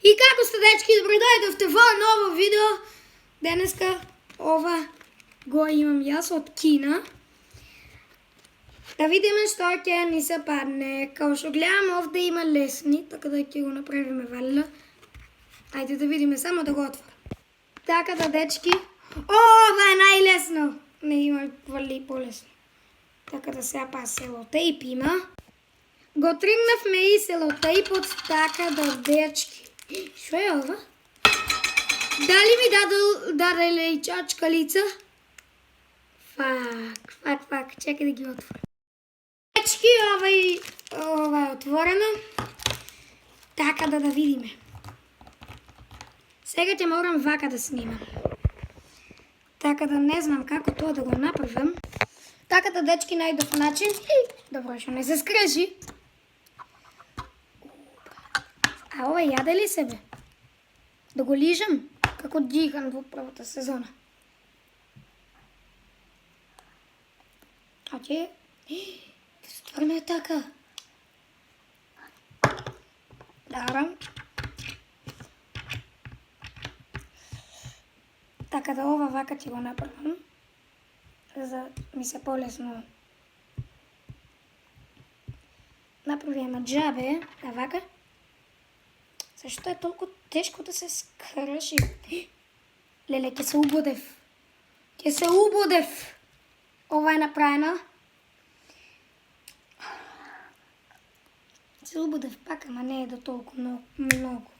И како сте, дечки, добро дојдовте во ново видео. Денеска ова го имам јас од Кина. Да видиме што ќе ни се падне. Као што гледам, овде има лесни, така да ќе го направиме валила. Ајде да видиме, само да го отворам. Така да, дечки, ова е најлесно. Не има вали полесно. Така да сега па селотейп има. Го тргнавме и селотейпот, така да, дечки. Што е ова? Дали ми даделе и чачкалица? Фак, чекай да ги отворим. Дечки, ова е отворено. Така да видиме. Сега ќе морам вака да снимам. Така да не знам како тоа да го направам. Така да, дечки, најдов начин. Добро, што не се скрши. А ова јаде ли себе? Да го лижам? Како Џихан во првата сезона. А ќе? Стварно е така. Дарам. Така да ова вака ќе го направам. За ми се полесно направиме џабе, а вака. Зашто е толку тешко да се скрши? Леле, ќе се убодев. Ова е направено. Се убодев пак, ама не е до толку многу.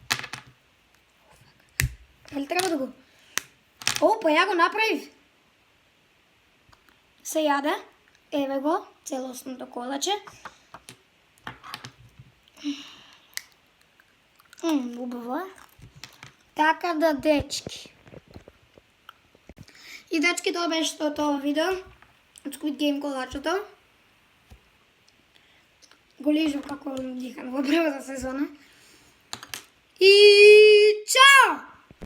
Дали треба да го... Па ја го направив. Се јаде. Еве го, целосното колаче. Убаво. Така да, дечки. И, дечки, тоа беше тоа видео од Squid Game колачето. Го лижам како Џихан во првата сезона. И чао!